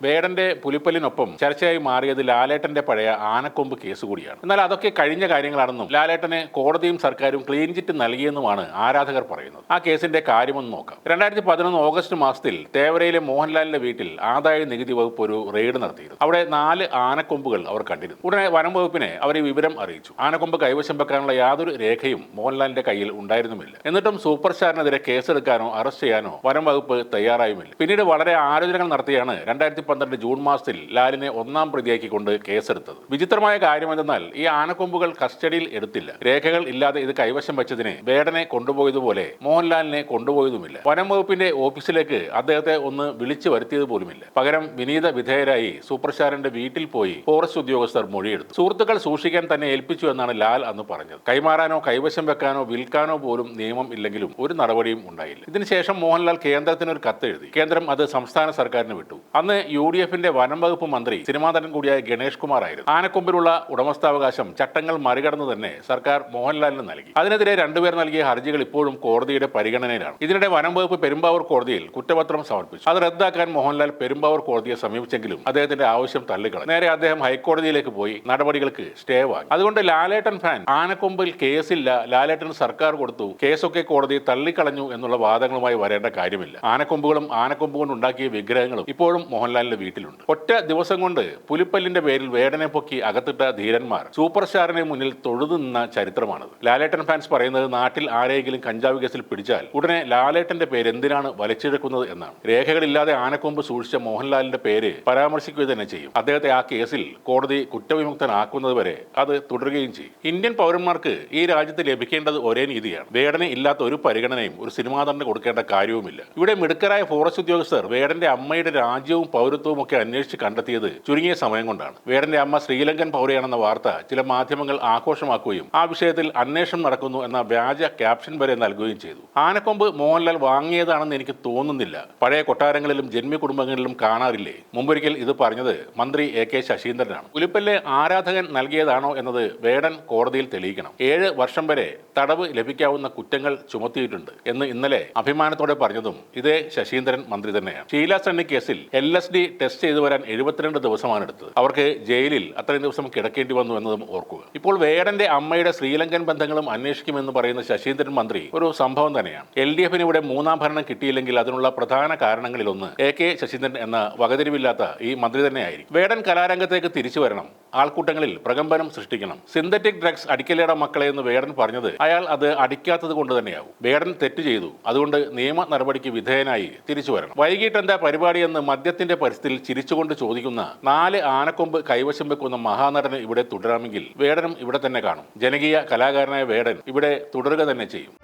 വേടന്റെ പുലിപ്പല്ലിനൊപ്പം ചർച്ചയായി മാറിയത് ലാലേട്ടന്റെ പഴയ ആനക്കൊമ്പ് കേസ് കൂടിയാണ്. എന്നാൽ അതൊക്കെ കഴിഞ്ഞ കാര്യങ്ങളാണെന്നും ലാലേട്ടന് കോടതിയും സർക്കാരും ക്ലീൻ ചിറ്റ് നൽകിയെന്നുമാണ് ആരാധകർ പറയുന്നത്. ആ കേസിന്റെ കാര്യമൊന്ന് നോക്കാം. 2011 ഓഗസ്റ്റ് മാസത്തിൽ തേവരയിലെ മോഹൻലാലിന്റെ വീട്ടിൽ ആദായ നികുതി വകുപ്പ് ഒരു റെയ്ഡ് നടത്തിയിരുന്നു. അവിടെ 4 ആനക്കൊമ്പുകൾ അവർ കണ്ടിരുന്നു. ഉടനെ വനം വകുപ്പിനെ അവർ ഈ വിവരം അറിയിച്ചു. ആനക്കൊമ്പ് കൈവശം വെക്കാനുള്ള യാതൊരു രേഖയും മോഹൻലാലിന്റെ കയ്യിൽ ഉണ്ടായിരുന്നുമില്ല. എന്നിട്ടും സൂപ്പർ സ്റ്റാറിനെതിരെ കേസെടുക്കാനോ അറസ്റ്റ് ചെയ്യാനോ വനം വകുപ്പ് തയ്യാറായുമില്ല. പിന്നീട് വളരെ ആലോചനകൾ നടത്തിയാണ് 2012 ജൂൺ മാസത്തിൽ ലാലിനെ ഒന്നാം പ്രതിയാക്കിക്കൊണ്ട് കേസെടുത്തത്. വിചിത്രമായ കാര്യമെന്തെന്നാൽ ഈ ആനക്കൊമ്പുകൾ കസ്റ്റഡിയിൽ എടുത്തില്ല. രേഖകൾ ഇല്ലാതെ ഇത് കൈവശം വെച്ചതിന് വേടനെ കൊണ്ടുപോയതുപോലെ മോഹൻലാലിനെ കൊണ്ടുപോയതുമില്ല. വനം വകുപ്പിന്റെ ഓഫീസിലേക്ക് അദ്ദേഹത്തെ ഒന്ന് വിളിച്ചു വരുത്തിയത് പോലുമില്ല. പകരം വിനീത വിധേയരായി സൂപ്പർ സ്റ്റാറിന്റെ വീട്ടിൽ പോയി ഫോറസ്റ്റ് ഉദ്യോഗസ്ഥർ മൊഴിയെടുത്തു. സുഹൃത്തുക്കൾ സൂക്ഷിക്കാൻ തന്നെ ഏൽപ്പിച്ചു എന്നാണ് ലാൽ അന്ന് പറഞ്ഞത്. കൈമാറാനോ കൈവശം വെക്കാനോ വിൽക്കാനോ പോലും നിയമം ഇല്ലെങ്കിലും ഒരു നടപടിയും ഉണ്ടായില്ല. ഇതിനുശേഷം മോഹൻലാൽ കേന്ദ്രത്തിന് ഒരു കത്ത് എഴുതി. കേന്ദ്രം അത് സംസ്ഥാന സർക്കാരിന് വിട്ടു. അന്ന് UDFന്റെ വനം വകുപ്പ് മന്ത്രി സിനിമാ നടൻ കൂടിയായ ഗണേഷ് കുമാർ ആയിരുന്നു. ആനക്കൊമ്പിലുള്ള ഉടമസ്ഥാവകാശം ചട്ടങ്ങൾ മറികടന്ന് തന്നെ സർക്കാർ മോഹൻലാലിന് നൽകി. അതിനെതിരെ രണ്ടുപേർ നൽകിയ ഹർജികൾ ഇപ്പോഴും കോടതിയുടെ പരിഗണനയിലാണ്. ഇതിനിടെ വനം വകുപ്പ് പെരുമ്പാവൂർ കോടതിയിൽ കുറ്റപത്രം സമർപ്പിച്ചു. അത് റദ്ദാക്കാൻ മോഹൻലാൽ പെരുമ്പാവൂർ കോടതിയെ സമീപിച്ചെങ്കിലും അദ്ദേഹത്തിന്റെ ആവശ്യം തള്ളിക്കളഞ്ഞു. നേരെ അദ്ദേഹം ഹൈക്കോടതിയിലേക്ക് പോയി നടപടികൾക്ക് സ്റ്റേ വാങ്ങി. അതുകൊണ്ട് ലാലേട്ടൻ ഫാൻ ആനക്കൊമ്പിൽ കേസില്ല, ലാലേട്ടൻ സർക്കാർ കൊടുത്തു, കേസൊക്കെ കോടതി തള്ളിക്കളഞ്ഞു എന്നുള്ള വാദങ്ങളുമായി വരേണ്ട കാര്യമില്ല. ആനക്കൊമ്പുകളും ആനക്കൊമ്പ് കൊണ്ട് ഉണ്ടാക്കിയ വിഗ്രഹങ്ങളും ഇപ്പോഴും മോഹൻലാലിന്റെ വീട്ടിലുണ്ട്. ഒറ്റ ദിവസം കൊണ്ട് പുലിപ്പല്ലിന്റെ പേരിൽ വേടനെ പൊക്കി അകത്തിട്ട ധീരന്മാർ സൂപ്പർ സ്റ്റാറിന് മുന്നിൽ തൊഴുതു നിന്ന ചരിത്രമാണത്. ലാലേട്ടൻ ഫാൻസ് പറയുന്നത് നാട്ടിൽ ആരെയെങ്കിലും കഞ്ചാവ് കേസിൽ പിടിച്ചാൽ ഉടനെ ലാലേട്ടന്റെ പേര് എന്തിനാണ് വലിച്ചെടുക്കുന്നത് എന്നാണ്. രേഖകളില്ലാതെ ആനക്കൊമ്പ് സൂക്ഷിച്ച മോഹൻലാലിന്റെ പേര് പരാമർശിക്കുക തന്നെ ചെയ്യും. അദ്ദേഹത്തെ ആ കേസിൽ കോടതി കുറ്റവിമുക്തനാക്കുന്നത് വരെ അത് തുടരുകയും ചെയ്യും. ഇന്ത്യൻ പൗരന്മാർക്ക് ഈ രാജ്യത്ത് ലഭിക്കേണ്ടത് ഒരേ നീതിയാണ്. വേടനെ ഇല്ലാത്ത ഒരു പരിഗണനയും ഒരു സിനിമാ നടന് കൊടുക്കേണ്ട കാര്യവുമില്ല. ഇവിടെ മിടുക്കരായ ഫോറസ്റ്റ് ഉദ്യോഗസ്ഥർ വേടന്റെ അമ്മയുടെ രാജ്യവും പൗരത്വവും ഒക്കെ അന്വേഷിച്ച് കണ്ടെത്തിയത് ചുരുങ്ങിയ സമയം കൊണ്ടാണ്. വേടന്റെ അമ്മ ശ്രീലങ്കൻ പൗരയാണെന്ന വാർത്ത ചില മാധ്യമങ്ങൾ ആഘോഷമാക്കുകയും ആ വിഷയത്തിൽ അന്വേഷണം നടക്കുന്നു എന്ന വ്യാജ ക്യാപ്ഷൻ വരെ നൽകുകയും ചെയ്തു. ആനക്കൊമ്പ് മോഹൻലാൽ വാങ്ങിയതാണെന്ന് എനിക്ക് തോന്നുന്നില്ല. പഴയ കൊട്ടാരങ്ങളിലും ജന്മി കുടുംബങ്ങളിലും കാണാറില്ലേ? മുമ്പൊരിക്കൽ ഇത് പറഞ്ഞത് മന്ത്രി AK ശശീന്ദ്രനാണ്. പുലിപ്പല്ല് ആരാധകൻ നൽകിയതാണോ എന്നത് വേടൻ കോടതിയിൽ തെളിയിക്കണം. 7 വർഷം വരെ തടവ് ലഭിക്കാവുന്ന കുറ്റങ്ങൾ ചുമത്തിയിട്ടുണ്ട് എന്ന് ഇന്നലെ അഭിമാനത്തോടെ പറഞ്ഞതും ഇതേ ശശീന്ദ്രൻ മന്ത്രി തന്നെയാണ്. ഷീല സണ്ണി കേസിൽ LSD ടെസ്റ്റ് ചെയ്തു വരാൻ 72 ദിവസമാണ് എടുത്തത്. അവർക്ക് ജയിലിൽ അത്രയും ദിവസം കിടക്കേണ്ടി വന്നു എന്നതും ഓർക്കുക. ഇപ്പോൾ വേടന്റെ അമ്മയുടെ ശ്രീലങ്കൻ ബന്ധങ്ങളും അന്വേഷിക്കുമെന്ന് പറയുന്ന ശശീന്ദ്രൻ മന്ത്രി ഒരു സംഭവം തന്നെയാണ്. LDFന് ഇവിടെ 3ാം ഭരണം കിട്ടിയില്ലെങ്കിൽ അതിനുള്ള പ്രധാന കാരണങ്ങളിലൊന്ന് AK ശശീന്ദ്രൻ എന്ന വകതിരിവില്ലാത്ത ഈ മന്ത്രി തന്നെയായിരിക്കും. വേടൻ കലാരംഗത്തേക്ക് തിരിച്ചു വരണം, ആൾക്കൂട്ടങ്ങളിൽ പ്രകമ്പനം സൃഷ്ടിക്കണം. സിന്തറ്റിക് ഡ്രഗ്സ് അടിക്കലേട മക്കളെ എന്ന് വേടൻ പറഞ്ഞത് അയാൾ അത് അടിക്കാത്തത് കൊണ്ട് തന്നെയാവും. വേടൻ തെറ്റ് ചെയ്തു, അതുകൊണ്ട് നിയമ നടപടിക്ക് വിധേയനായി തിരിച്ചു വരണം. വൈകിട്ട് എന്താ പരിപാടി എന്ന് മദ്യത്തിന്റെ പരിസ്ഥിതിയിൽ ചിരിച്ചുകൊണ്ട് ചോദിക്കുന്ന 4 ആനക്കൊമ്പ് കൈവശം വെക്കുന്ന മഹാനടന് ഇവിടെ തുടരാമെങ്കിൽ വേടനും ഇവിടെ തന്നെ കാണും. ജനകീയ കലാകാരനായ വേടൻ ഇവിടെ തുടരുക തന്നെ ചെയ്യും.